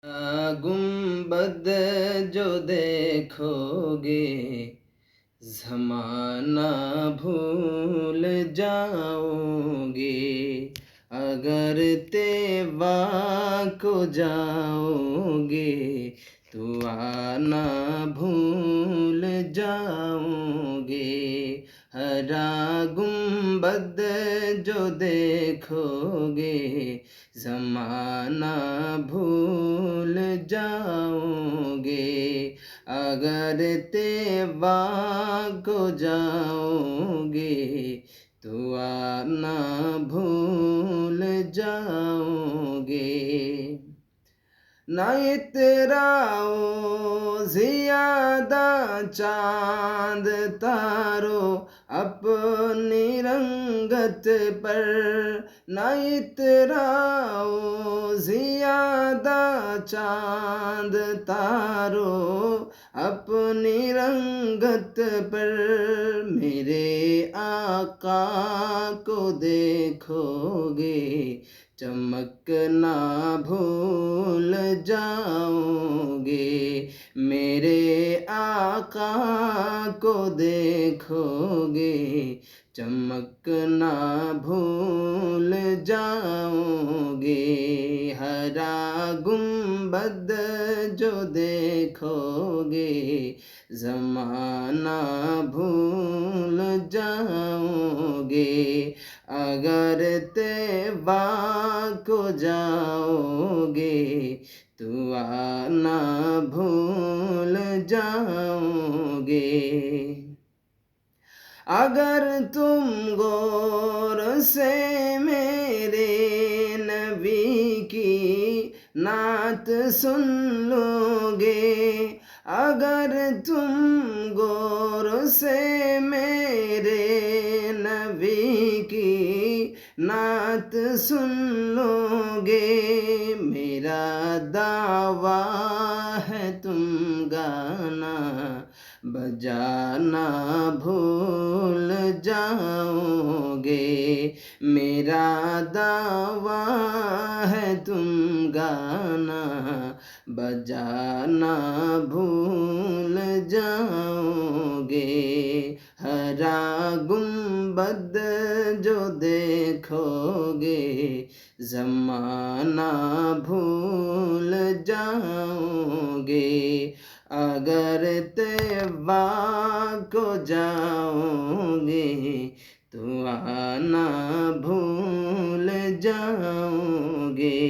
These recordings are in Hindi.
गुंबद जो देखोगे ज़माना भूल जाओगे। अगर तेवा को जाओगे तो आना भूल जाओगे। हरा गुंबद जो देखोगे ज़माना भूल जाओगे। अगर तेवा को जाओगे तो आना भूल जाओगे। ना इतराओ ज़ियादा चाँद तारो अपनी रंगत पर। ना इतराओ ज़ियादा चाँद तारो अपनी रंगत पर। मेरे आका को देखोगे चमकना भूल जाओगे। मेरे आका को देखोगे चमकना भूल जाओगे। हरा गुंबद जो देखोगे ज़माना भूल जाओगे। अगर तेवा को जाओगे तो आना भूल जाओगे। अगर तुम गौर से मेरे नबी की नात सुन लोगे। अगर तुम गौर से मेरे नबी की नात सुन लोगे। मेरा दावा है तुम गाना बजाना भूल जाओगे। मेरा दावा है तुम गाना बजाना भूल जाओगे। हरा गुंबद जो देखोगे ज़माना भूल जाओगे। अगर तेवा को जाओगे तो आना भूल जाओगे।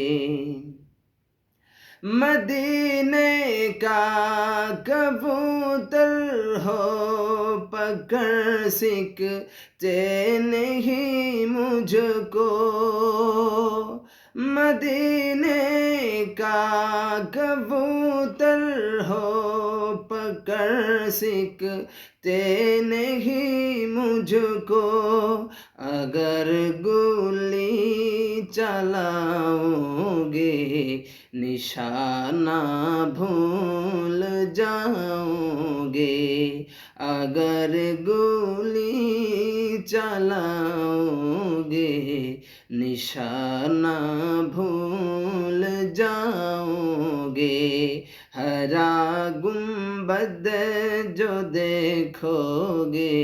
मदीने का कबूतर हो पकड़ सिकते नहीं मुझको। मदीने का कबूतर हो पकड़ सिकते नहीं मुझको। अगर गोली चलाओगे निशाना भूल जाओगे। अगर गोली चलाओगे निशाना भूल जाओगे। हरा गुंबद जो देखोगे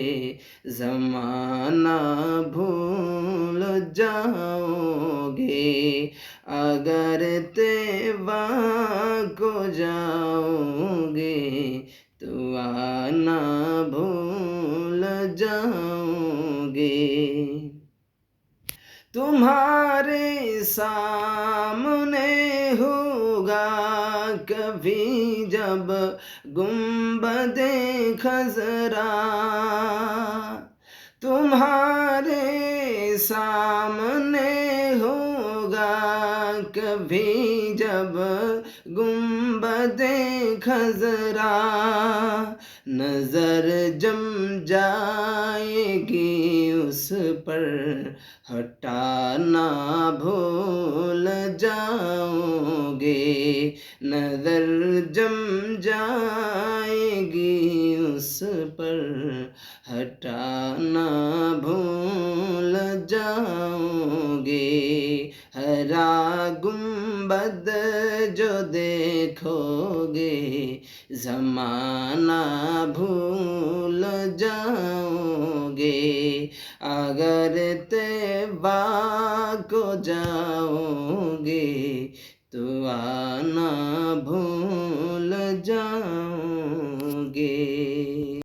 ज़माना भूल जाओगे। अगर तेवा को जाओगे तो आना भूल जाओगे। तुम्हारे सामने होगा कभी जब गुंबदे खज़रा। तुम्हारे सामने होगा कभी जब गुंबदे खज़रा। नज़र जम जाएगी उस पर हटाना भूल जाओगे। नज़र जम जाएगी उस पर हटाना भूल जाओगे। हरा गुंबद बद जो देखोगे ज़माना भूल जाओगे। अगर तैबा को जाओगे तो आना